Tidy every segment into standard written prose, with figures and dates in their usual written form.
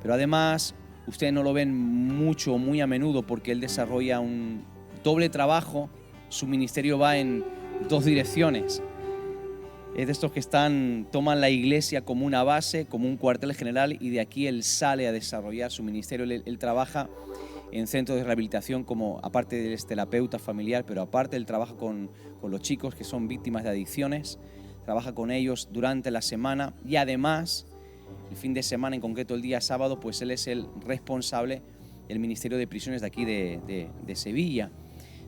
Pero además, ustedes no lo ven mucho, muy a menudo, porque él desarrolla un doble trabajo. Su ministerio va en dos direcciones. Es de estos que toman la iglesia como una base, como un cuartel general, y de aquí él sale a desarrollar su ministerio. Él trabaja en centros de rehabilitación como, aparte de terapeuta familiar, pero aparte él trabaja con los chicos que son víctimas de adicciones, trabaja con ellos durante la semana y además el fin de semana, en concreto el día sábado, pues él es el responsable del Ministerio de Prisiones de aquí de Sevilla.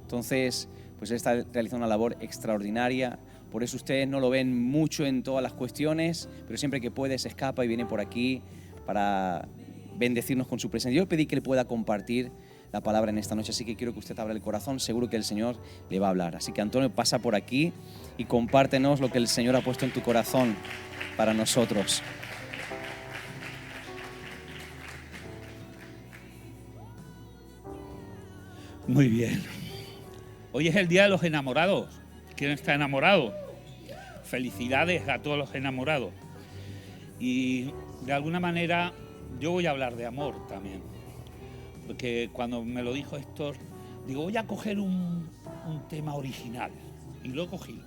Entonces, pues él está realizando una labor extraordinaria. Por eso ustedes no lo ven mucho en todas las cuestiones, pero siempre que puede se escapa y viene por aquí para bendecirnos con su presencia. Yo pedí que le pueda compartir la palabra en esta noche, así que quiero que usted abra el corazón, seguro que el Señor le va a hablar. Así que Antonio, pasa por aquí y compártenos lo que el Señor ha puesto en tu corazón para nosotros. Muy bien. Hoy es el Día de los Enamorados. ¿Quién está enamorado? Felicidades a todos los enamorados. Y de alguna manera yo voy a hablar de amor también. Porque cuando me lo dijo Héctor, digo, voy a coger un tema original. Y lo cogí.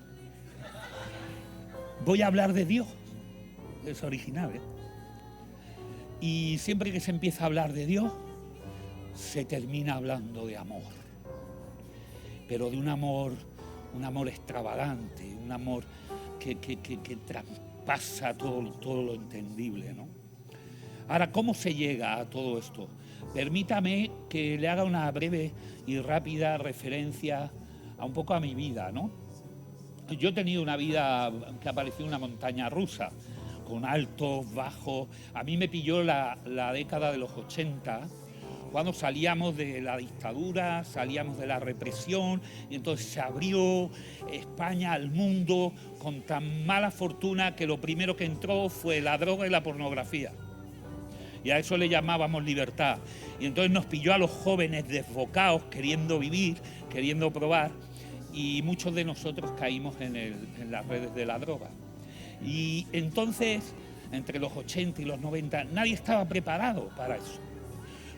Voy a hablar de Dios. Es original, ¿eh? Y siempre que se empieza a hablar de Dios, se termina hablando de amor. Pero de un amor extravagante, un amor que traspasa todo lo entendible, ¿no? Ahora, ¿cómo se llega a todo esto? Permítame que le haga una breve y rápida referencia un poco a mi vida, ¿no? Yo he tenido una vida que ha parecido una montaña rusa, con altos, bajos. A mí me pilló la década de los 80, cuando salíamos de la dictadura, salíamos de la represión, y entonces se abrió España al mundo con tan mala fortuna que lo primero que entró fue la droga y la pornografía. Y a eso le llamábamos libertad. Y entonces nos pilló a los jóvenes desbocados, queriendo vivir, queriendo probar, y muchos de nosotros caímos en las redes de la droga. Y entonces, entre los 80 y los 90, nadie estaba preparado para eso.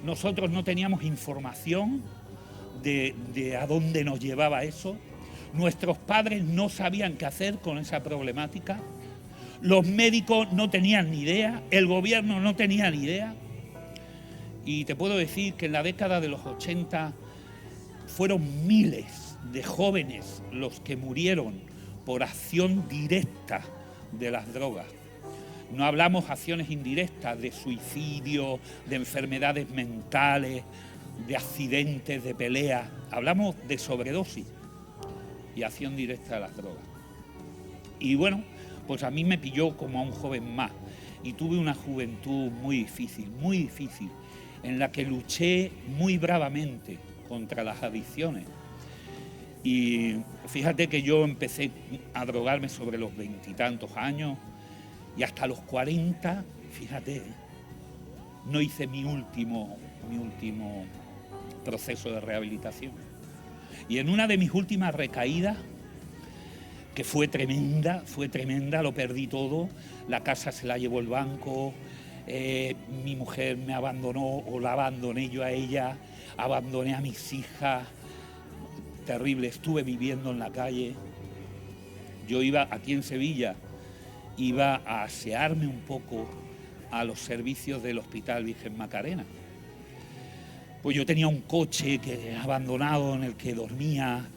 Nosotros no teníamos información de a dónde nos llevaba eso. Nuestros padres no sabían qué hacer con esa problemática. Los médicos no tenían ni idea. El gobierno no tenía ni idea. Y te puedo decir que en la década de los 80 fueron miles de jóvenes los que murieron por acción directa de las drogas. No hablamos acciones indirectas de suicidio, de enfermedades mentales, de accidentes, de peleas. Hablamos de sobredosis y acción directa de las drogas. Y bueno, pues a mí me pilló como a un joven más. Y tuve una juventud muy difícil, en la que luché muy bravamente contra las adicciones. Y fíjate que yo empecé a drogarme sobre los 20 y tantos años, y hasta los 40, fíjate, no hice mi último proceso de rehabilitación. Y en una de mis últimas recaídas, que fue tremenda, lo perdí todo, la casa se la llevó el banco, mi mujer me abandonó, o la abandoné yo a ella, abandoné a mis hijas, terrible, estuve viviendo en la calle. Yo iba aquí en Sevilla, iba a asearme un poco a los servicios del Hospital Virgen Macarena. Pues yo tenía un coche abandonado en el que dormía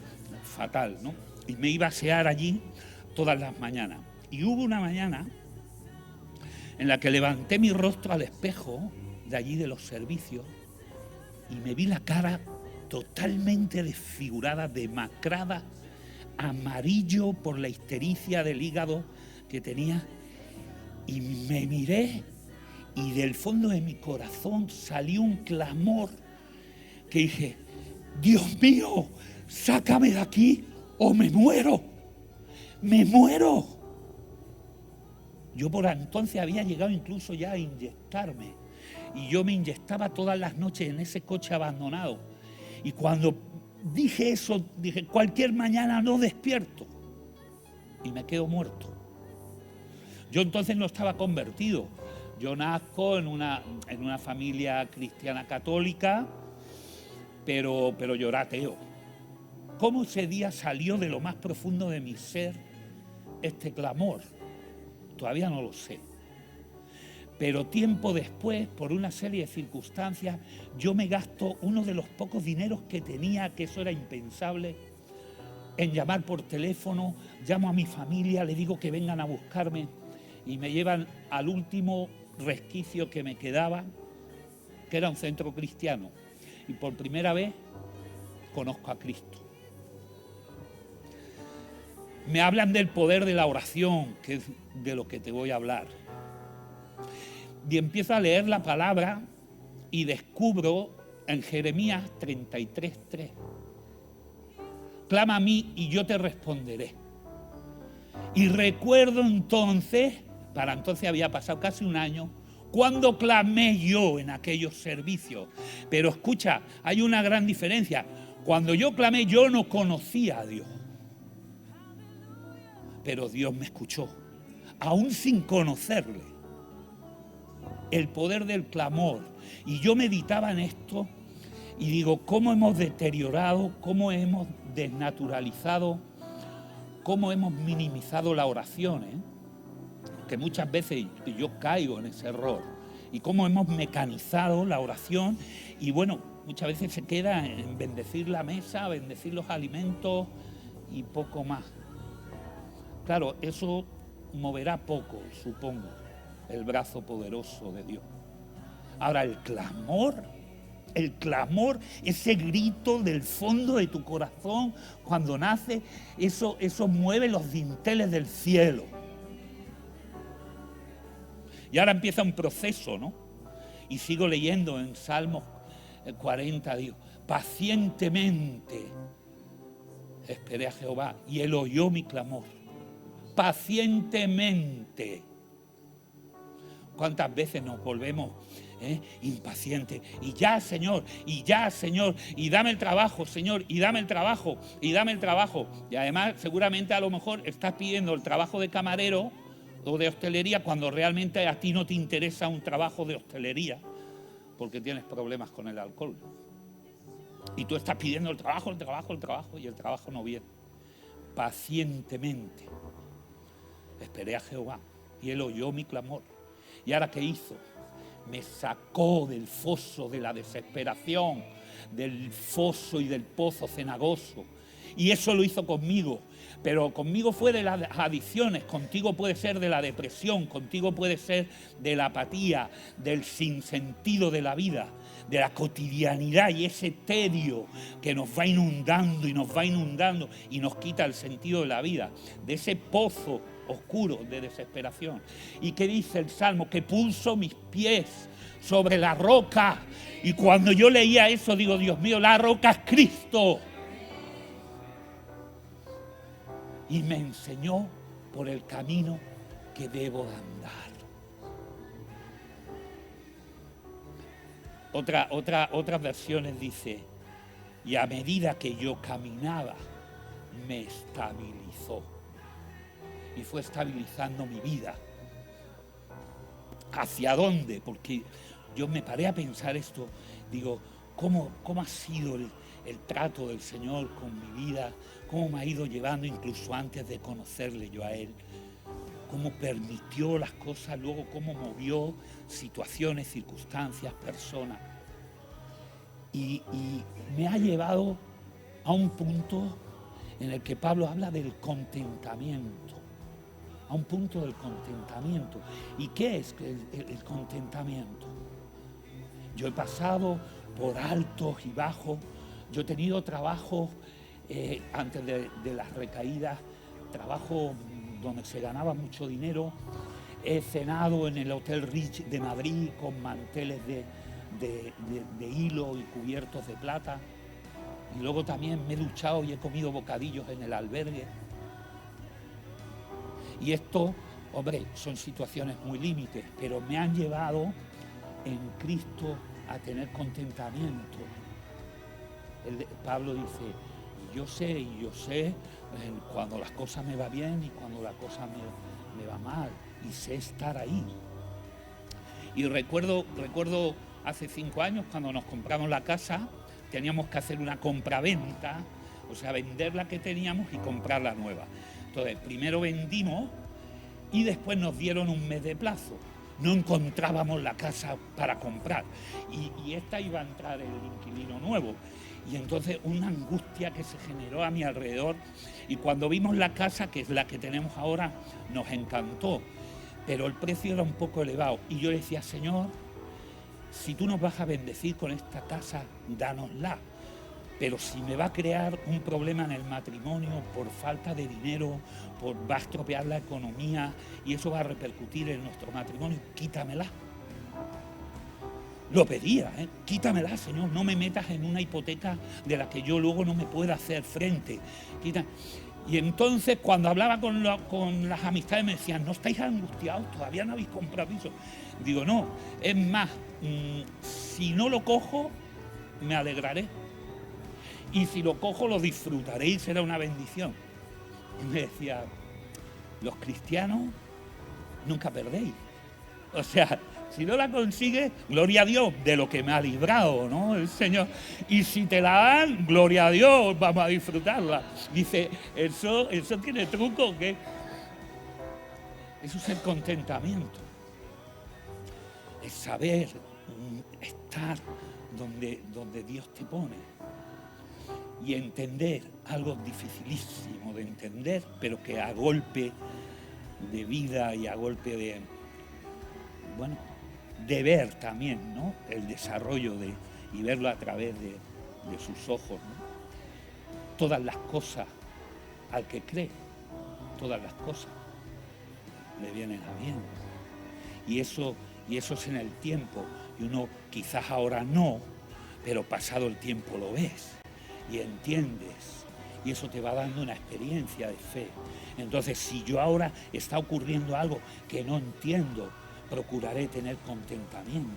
fatal, ¿no? Y me iba a asear allí todas las mañanas. Y hubo una mañana en la que levanté mi rostro al espejo de allí de los servicios y me vi la cara totalmente desfigurada, demacrada, amarillo por la histericia del hígado que tenía, y me miré y del fondo de mi corazón salió un clamor que dije: Dios mío, sácame de aquí o me muero. Yo por entonces había llegado incluso ya a inyectarme, y yo me inyectaba todas las noches en ese coche abandonado, y cuando dije eso, dije: cualquier mañana no despierto y me quedo muerto. Yo entonces no estaba convertido, Yo nazco en una familia cristiana católica, pero yo era ateo. ¿Cómo ese día salió de lo más profundo de mi ser este clamor? Todavía no lo sé. Pero tiempo después, por una serie de circunstancias, yo me gasto uno de los pocos dineros que tenía, que eso era impensable, en llamar por teléfono, llamo a mi familia, le digo que vengan a buscarme y me llevan al último resquicio que me quedaba, que era un centro cristiano. Y por primera vez conozco a Cristo. Me hablan del poder de la oración, que es de lo que te voy a hablar. Y empiezo a leer la palabra y descubro en Jeremías 33:3. Clama a mí y yo te responderé. Y recuerdo entonces, para entonces había pasado casi un año, cuando clamé yo en aquellos servicios. Pero escucha, hay una gran diferencia. Cuando yo clamé, yo no conocía a Dios. Pero Dios me escuchó, aún sin conocerle. El poder del clamor. Y yo meditaba en esto y digo, ¿cómo hemos deteriorado, cómo hemos desnaturalizado, cómo hemos minimizado la oración? Que muchas veces yo caigo en ese error. Y cómo hemos mecanizado la oración y bueno, muchas veces se queda en bendecir la mesa, bendecir los alimentos y poco más. Claro, eso moverá poco, supongo, el brazo poderoso de Dios. Ahora, el clamor, ese grito del fondo de tu corazón cuando nace, eso mueve los dinteles del cielo. Y ahora empieza un proceso, ¿no? Y sigo leyendo en Salmos 40, digo, pacientemente esperé a Jehová y Él oyó mi clamor. Pacientemente. ¿Cuántas veces nos volvemos impacientes? Y ya, Señor, y dame el trabajo, Señor, y dame el trabajo, y dame el trabajo. Y además, seguramente a lo mejor estás pidiendo el trabajo de camarero o de hostelería cuando realmente a ti no te interesa un trabajo de hostelería porque tienes problemas con el alcohol. Y tú estás pidiendo el trabajo, y el trabajo no viene. Pacientemente esperé a Jehová y Él oyó mi clamor. ¿Y ahora qué hizo? Me sacó del foso de la desesperación, del foso y del pozo cenagoso. Y eso lo hizo conmigo. Pero conmigo fue de las adicciones, contigo puede ser de la depresión, contigo puede ser de la apatía, del sinsentido de la vida, de la cotidianidad y ese tedio que nos va inundando y nos quita el sentido de la vida, de ese pozo oscuro de desesperación. ¿Y qué dice el Salmo? Que puso mis pies sobre la roca. Y cuando yo leía eso, digo, Dios mío, la roca es Cristo. Y me enseñó por el camino que debo de andar. Otras versiones dice, y a medida que yo caminaba, me estabilizó. Y fue estabilizando mi vida. ¿Hacia dónde? Porque yo me paré a pensar esto, digo, ¿cómo ha sido el trato del Señor con mi vida? ¿Cómo me ha ido llevando incluso antes de conocerle yo a Él? ¿Cómo permitió las cosas? Luego, ¿cómo movió situaciones, circunstancias, personas? Y me ha llevado a un punto en el que Pablo habla del contentamiento. A un punto del contentamiento. ¿Y qué es el contentamiento? Yo he pasado por altos y bajos. Yo he tenido trabajos antes de las recaídas, trabajo donde se ganaba mucho dinero. He cenado en el Hotel Rich de Madrid con manteles de hilo y cubiertos de plata. Y luego también me he duchado y he comido bocadillos en el albergue. Y esto, hombre, son situaciones muy límites, pero me han llevado en Cristo a tener contentamiento. Pablo dice, yo sé cuando las cosas me van bien y cuando las cosas me van mal, y sé estar ahí. Y recuerdo hace 5 años, cuando nos compramos la casa, teníamos que hacer una compraventa, o sea, vender la que teníamos y comprar la nueva. Entonces, primero vendimos y después nos dieron un mes de plazo. No encontrábamos la casa para comprar y esta iba a entrar el inquilino nuevo. Y entonces una angustia que se generó a mi alrededor, y cuando vimos la casa, que es la que tenemos ahora, nos encantó, pero el precio era un poco elevado. Y yo decía, Señor, si tú nos vas a bendecir con esta casa, dánosla. Pero si me va a crear un problema en el matrimonio por falta de dinero, va a estropear la economía y eso va a repercutir en nuestro matrimonio, quítamela. Lo pedía, quítamela, Señor, no me metas en una hipoteca de la que yo luego no me pueda hacer frente. Y entonces cuando hablaba con las amistades me decían, ¿no estáis angustiados? ¿Todavía no habéis comprado piso? Digo, no, es más, si no lo cojo, me alegraré. Y si lo cojo, lo disfrutaré y será una bendición. Y me decía, los cristianos nunca perdéis. O sea, si no la consigues, gloria a Dios, de lo que me ha librado, ¿no? El Señor. Y si te la dan, gloria a Dios, vamos a disfrutarla. Dice, ¿eso tiene truco o qué? Eso es el contentamiento. Es saber estar donde Dios te pone. Y entender, algo dificilísimo de entender, pero que a golpe de vida y a golpe de ver también, ¿no? El desarrollo y verlo a través de sus ojos, ¿no? Todas las cosas, al que cree, todas las cosas le vienen a bien. Y eso es en el tiempo. Y uno quizás ahora no, pero pasado el tiempo lo ves. Y entiendes, y eso te va dando una experiencia de fe. Entonces, si yo ahora está ocurriendo algo que no entiendo, procuraré tener contentamiento,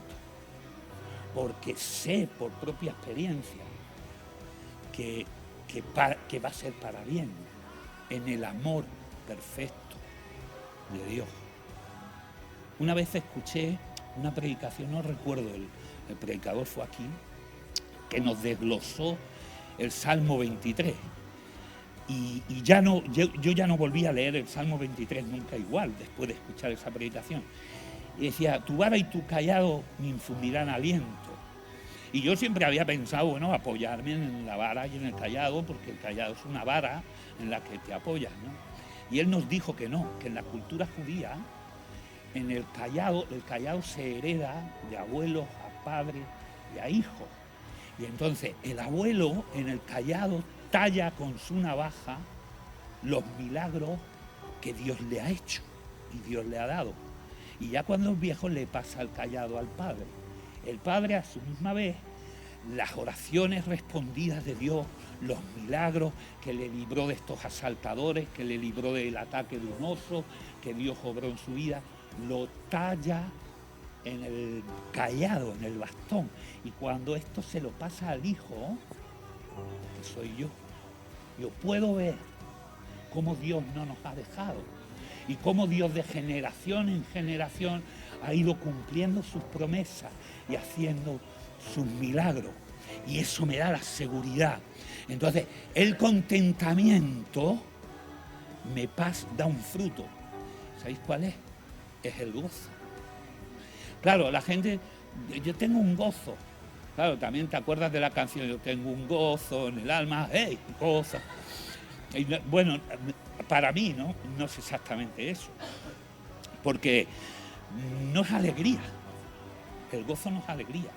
porque sé por propia experiencia que va a ser para bien, en el amor perfecto de Dios. Una vez escuché una predicación, no recuerdo, el predicador fue aquí, que nos desglosó el Salmo 23. Y yo ya no volví a leer el Salmo 23 nunca igual, después de escuchar esa predicación. Y decía, tu vara y tu callado me infundirán aliento. Y yo siempre había pensado, apoyarme en la vara y en el callado, porque el callado es una vara en la que te apoyas, ¿no? Y él nos dijo que no, que en la cultura judía, en el callado se hereda de abuelos a padres y a hijos. Y entonces el abuelo en el callado talla con su navaja los milagros que Dios le ha hecho y Dios le ha dado. Y ya cuando es viejo le pasa el callado al padre. El padre a su misma vez, las oraciones respondidas de Dios, los milagros que le libró de estos asaltadores, que le libró del ataque de un oso, que Dios obró en su vida, lo talla en el callado, en el bastón. Y cuando esto se lo pasa al hijo, que soy yo puedo ver cómo Dios no nos ha dejado y cómo Dios de generación en generación ha ido cumpliendo sus promesas y haciendo sus milagros. Y eso me da la seguridad. Entonces, el contentamiento da un fruto. ¿Sabéis cuál es? Es el gozo. Claro, la gente, yo tengo un gozo. Claro, también te acuerdas de la canción, yo tengo un gozo en el alma, ¡hey, gozo! Y bueno, para mí no es exactamente eso. Porque no es alegría. El gozo no es alegría.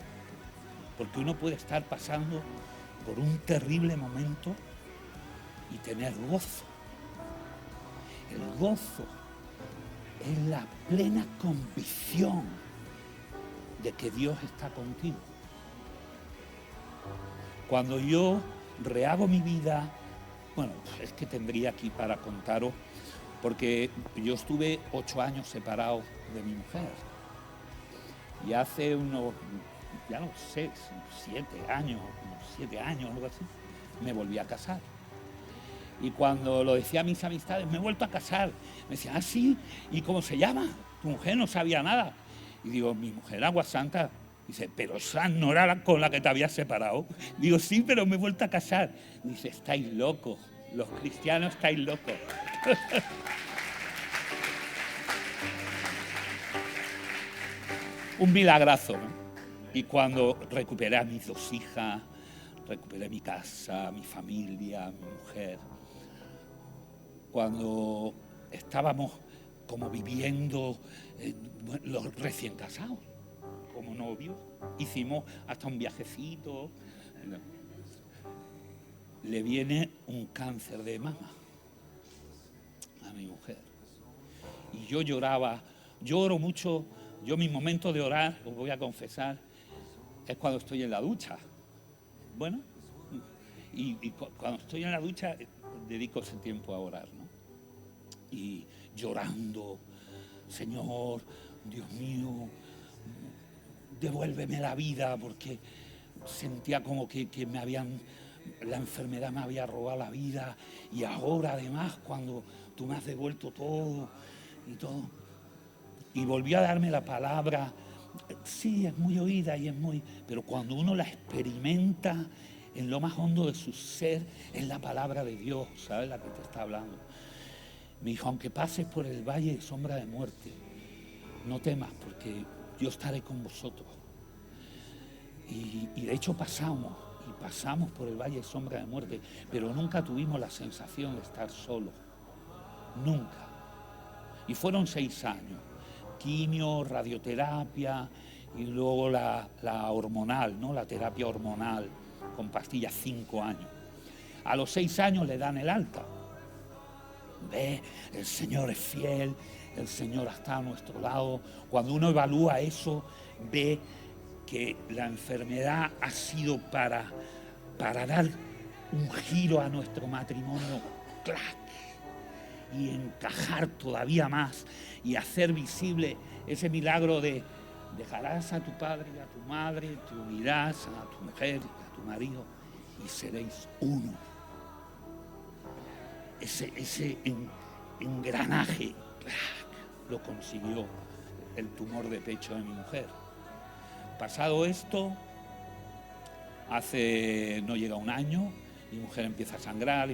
Porque uno puede estar pasando por un terrible momento y tener gozo. El gozo es la plena convicción de que Dios está contigo. Cuando yo rehago mi vida, es que tendría aquí para contaros, porque yo estuve 8 años separado de mi mujer. Y hace unos, ya no sé, 7 años, algo así, me volví a casar. Y cuando lo decía a mis amistades, me he vuelto a casar. Me decían, ¿ah, sí? ¿Y cómo se llama? Tu mujer no sabía nada. Y digo, mi mujer, agua santa. Dice, pero esa no era la con la que te habías separado. Digo, sí, pero me he vuelto a casar. Dice, estáis locos, los cristianos estáis locos. Un milagrazo, ¿no? Y cuando recuperé a mis 2 hijas, recuperé mi casa, mi familia, mi mujer, cuando estábamos como viviendo los recién casados, como novios, hicimos hasta un viajecito. Le viene un cáncer de mama a mi mujer. Y yo lloraba, lloro mucho. Yo mi momento de orar, os voy a confesar, es cuando estoy en la ducha. Bueno, y cuando estoy en la ducha dedico ese tiempo a orar, ¿no? Y llorando, Señor, Dios mío, devuélveme la vida, porque sentía como que la enfermedad me había robado la vida, y ahora además cuando tú me has devuelto todo y todo. Y volvió a darme la palabra. Sí, es muy oída y es muy... Pero cuando uno la experimenta en lo más hondo de su ser, es la palabra de Dios, ¿sabes? La que te está hablando. Me dijo, aunque pases por el valle de sombra de muerte, no temas, porque yo estaré con vosotros. Y de hecho pasamos por el valle de sombra de muerte, pero nunca tuvimos la sensación de estar solos. Nunca. Y fueron 6 años. Quimio, radioterapia y luego la hormonal, ¿no? La terapia hormonal con pastillas, 5 años. A los 6 años le dan el alta. Ve, el Señor es fiel, el Señor está a nuestro lado. Cuando uno evalúa eso, ve que la enfermedad ha sido para dar un giro a nuestro matrimonio, ¡clac!, y encajar todavía más y hacer visible ese milagro de dejarás a tu padre y a tu madre, te unirás a tu mujer y a tu marido y seréis uno. Ese engranaje, ¡clac!, lo consiguió el tumor de pecho de mi mujer. Pasado esto, hace no llega un año, mi mujer empieza a sangrar,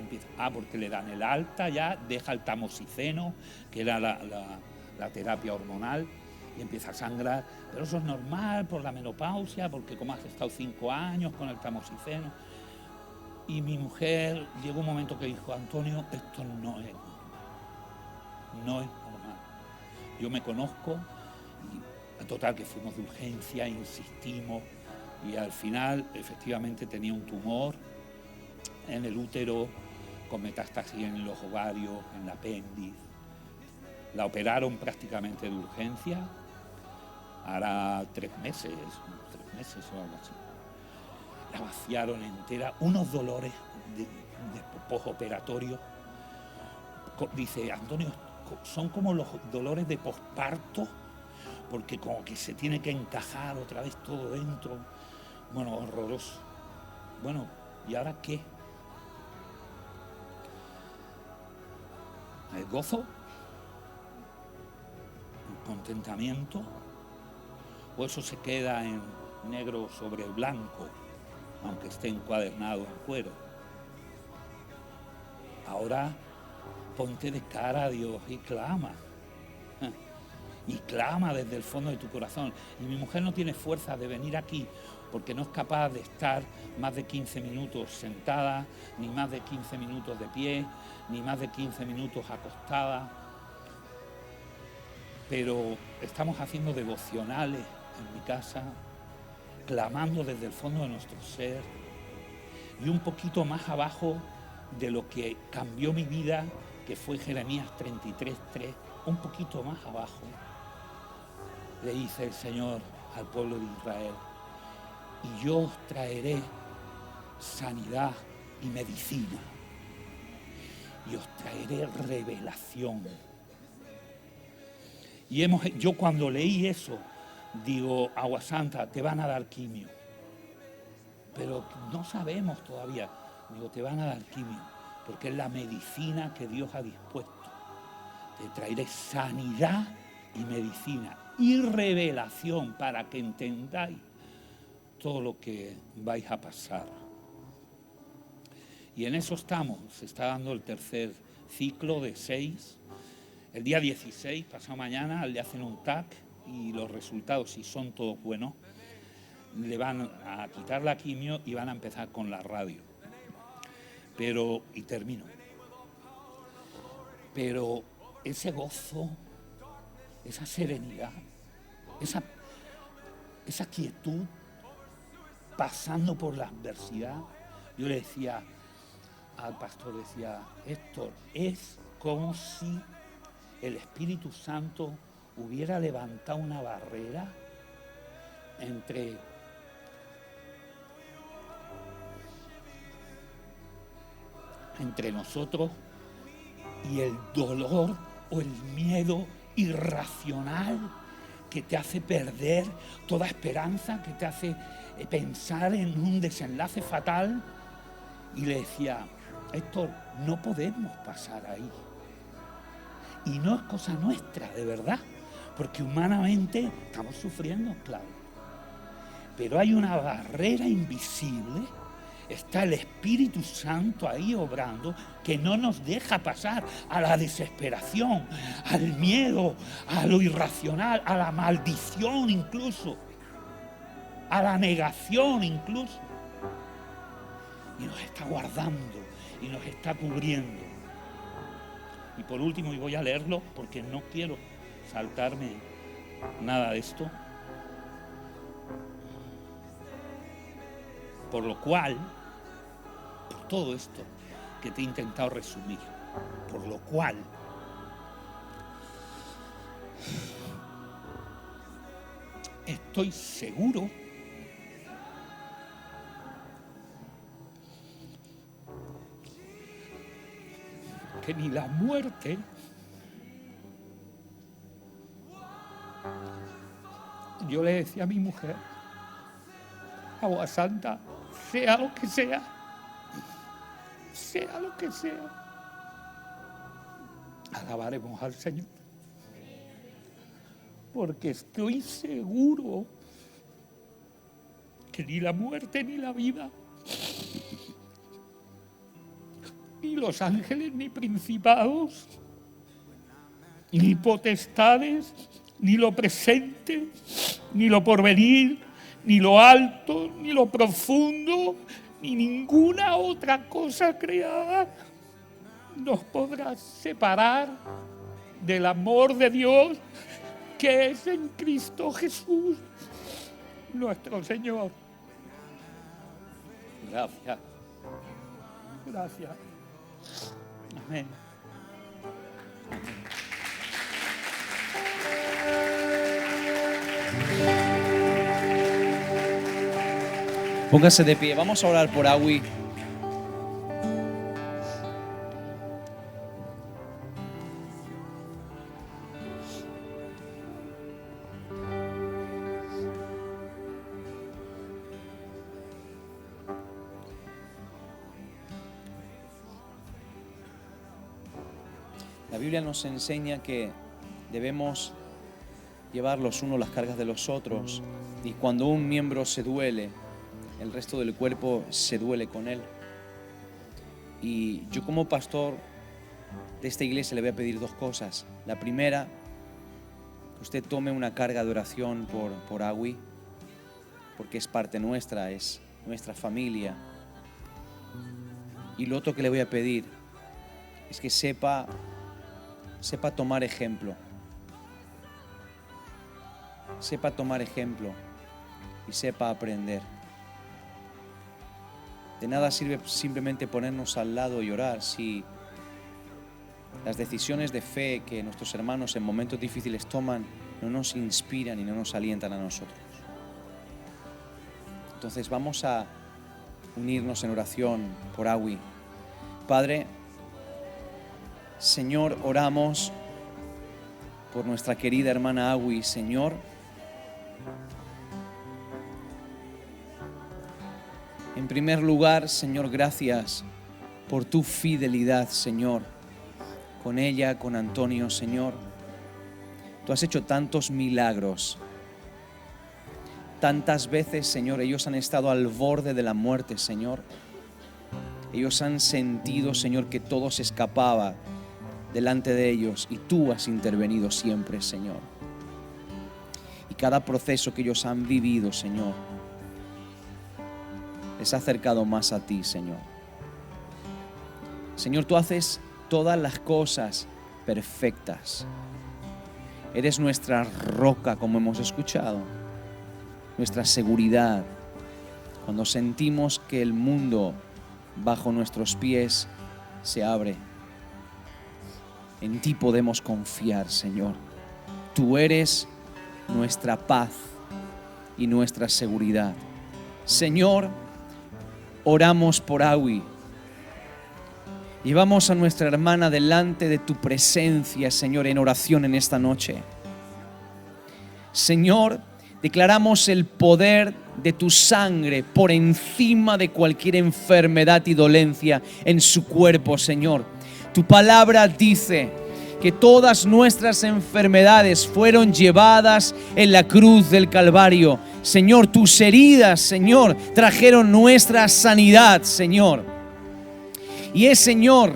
porque le dan el alta ya, deja el tamoxifeno, que era la terapia hormonal, y empieza a sangrar. Pero eso es normal por la menopausia, porque como has estado 5 años con el tamoxifeno. Y mi mujer llegó un momento que dijo, Antonio, esto no es normal. No es normal. Yo me conozco, y total que fuimos de urgencia, insistimos, y al final efectivamente tenía un tumor en el útero, con metástasis en los ovarios, en el apéndice. La operaron prácticamente de urgencia, hará 3 meses o algo así. La vaciaron entera, unos dolores de posoperatorio. Dice, Antonio, son como los dolores de posparto, porque como que se tiene que encajar otra vez todo dentro. Bueno, horroroso. Bueno, ¿y ahora qué? ¿El gozo? ¿El contentamiento? ¿O eso se queda en negro sobre blanco, aunque esté encuadernado en cuero? Ahora ponte de cara a Dios y clama. Y clama desde el fondo de tu corazón. Y mi mujer no tiene fuerza de venir aquí porque no es capaz de estar más de 15 minutos sentada, ni más de 15 minutos de pie, ni más de 15 minutos acostada. Pero estamos haciendo devocionales en mi casa, clamando desde el fondo de nuestro ser. Y un poquito más abajo de lo que cambió mi vida, que fue Jeremías 33:3, un poquito más abajo, le dice el Señor al pueblo de Israel, y yo os traeré sanidad y medicina, y os traeré revelación. Y yo cuando leí eso, digo, Agua Santa, te van a dar quimio, pero no sabemos todavía. Digo, te van a dar quimio, porque es la medicina que Dios ha dispuesto. Te traeré sanidad y medicina. y revelación para que entendáis todo lo que vais a pasar. Y en eso estamos. Se está dando el tercer ciclo de 6. El día 16, pasado mañana, le hacen un TAC y los resultados, si son todos buenos, le van a quitar la quimio y van a empezar con la radio. Y termino. Pero ese gozo, esa serenidad, esa quietud, pasando por la adversidad, yo le decía al pastor, Héctor, es como si el Espíritu Santo hubiera levantado una barrera entre nosotros y el dolor o el miedo irracional que te hace perder toda esperanza, que te hace pensar en un desenlace fatal. Y le decía, Héctor, no podemos pasar ahí. Y no es cosa nuestra, de verdad, porque humanamente estamos sufriendo, claro. Pero hay una barrera invisible, está el Espíritu Santo ahí obrando, que no nos deja pasar a la desesperación, al miedo, a lo irracional, a la maldición incluso, a la negación incluso. Y nos está guardando y nos está cubriendo. Y por último, y voy a leerlo porque no quiero saltarme nada de esto. Por lo cual, por todo esto que te he intentado resumir, por lo cual estoy seguro que ni la muerte yo le decía a mi mujer, agua santa, sea lo que sea, alabaremos al Señor, porque estoy seguro que ni la muerte ni la vida, ni los ángeles, ni principados, ni potestades, ni lo presente, ni lo porvenir, ni lo alto, ni lo profundo, ni ninguna otra cosa creada nos podrá separar del amor de Dios que es en Cristo Jesús, nuestro Señor. Gracias. Gracias. Amén. Póngase de pie, vamos a orar por Agui. La Biblia nos enseña que debemos llevar los unos las cargas de los otros, y cuando un miembro se duele, el resto del cuerpo se duele con él. Y yo como pastor de esta iglesia le voy a pedir dos cosas. La primera, que usted tome una carga de oración por Agui, porque es parte nuestra, es nuestra familia. Y lo otro que le voy a pedir es que sepa tomar ejemplo. Sepa tomar ejemplo y sepa aprender. De nada sirve simplemente ponernos al lado y orar si las decisiones de fe que nuestros hermanos en momentos difíciles toman no nos inspiran y no nos alientan a nosotros. Entonces vamos a unirnos en oración por Agui. Padre, Señor, oramos por nuestra querida hermana Agui, Señor. En primer lugar, Señor, gracias por tu fidelidad, Señor, con ella, con Antonio, Señor. Tú has hecho tantos milagros. Tantas veces, Señor, ellos han estado al borde de la muerte, Señor. Ellos han sentido, Señor, que todo se escapaba delante de ellos y tú has intervenido siempre, Señor. Y cada proceso que ellos han vivido, Señor, les ha acercado más a ti, Señor. Señor, tú haces todas las cosas perfectas. Eres nuestra roca, como hemos escuchado, nuestra seguridad. Cuando sentimos que el mundo bajo nuestros pies se abre, en ti podemos confiar, Señor. Tú eres nuestra paz y nuestra seguridad. Señor, oramos por Awi. Llevamos a nuestra hermana delante de tu presencia, Señor, en oración en esta noche. Señor, declaramos el poder de tu sangre por encima de cualquier enfermedad y dolencia en su cuerpo, Señor. Tu palabra dice que todas nuestras enfermedades fueron llevadas en la cruz del Calvario. Señor, tus heridas, Señor, trajeron nuestra sanidad, Señor. Y es, Señor,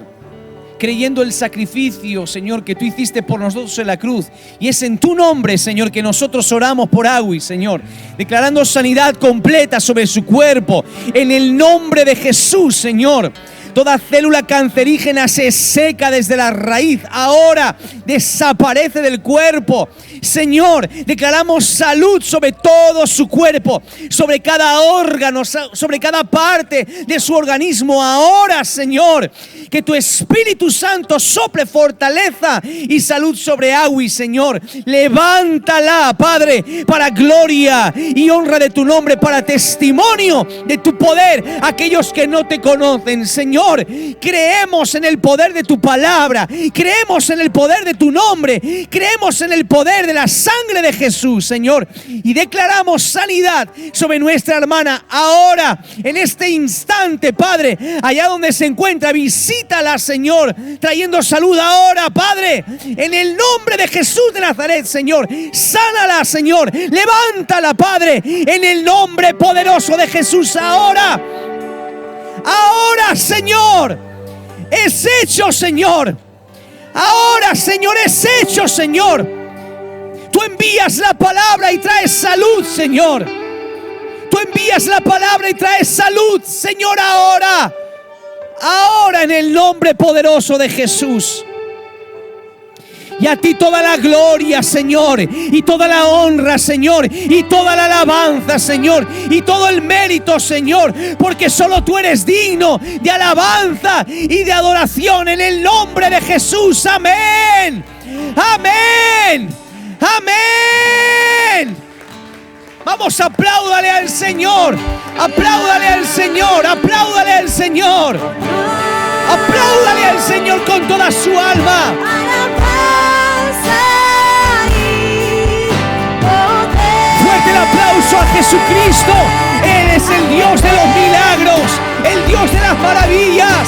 creyendo el sacrificio, Señor, que tú hiciste por nosotros en la cruz. Y es en tu nombre, Señor, que nosotros oramos por Awi, Señor, declarando sanidad completa sobre su cuerpo. En el nombre de Jesús, Señor. Toda célula cancerígena se seca desde la raíz. Ahora desaparece del cuerpo. Señor, declaramos salud sobre todo su cuerpo, sobre cada órgano, sobre cada parte de su organismo. Ahora, Señor, que tu Espíritu Santo sople fortaleza y salud sobre Awi, Señor. Levántala, Padre, para gloria y honra de tu nombre, para testimonio de tu poder. Aquellos que no te conocen, Señor, creemos en el poder de tu palabra, creemos en el poder de tu nombre, creemos en el poder de la sangre de Jesús, Señor, y declaramos sanidad sobre nuestra hermana ahora, en este instante, Padre. Allá donde se encuentra, visítala, Señor, trayendo salud ahora, Padre, en el nombre de Jesús de Nazaret, Señor. Sánala, Señor, levántala, Padre, en el nombre poderoso de Jesús ahora. Ahora, Señor, es hecho, Señor. Ahora, Señor, es hecho, Señor. Tú envías la palabra y traes salud, Señor. Tú envías la palabra y traes salud, Señor, ahora. Ahora, en el nombre poderoso de Jesús. Y a ti toda la gloria, Señor, y toda la honra, Señor, y toda la alabanza, Señor, y todo el mérito, Señor, porque solo tú eres digno de alabanza y de adoración, en el nombre de Jesús. Amén. Amén. Amén. Vamos, apláudale al Señor. Apláudale al Señor. Apláudale al Señor. Apláudale al Señor con toda su alma. Fuerte el aplauso a Jesucristo. Él es el Dios de los milagros, el Dios de las maravillas.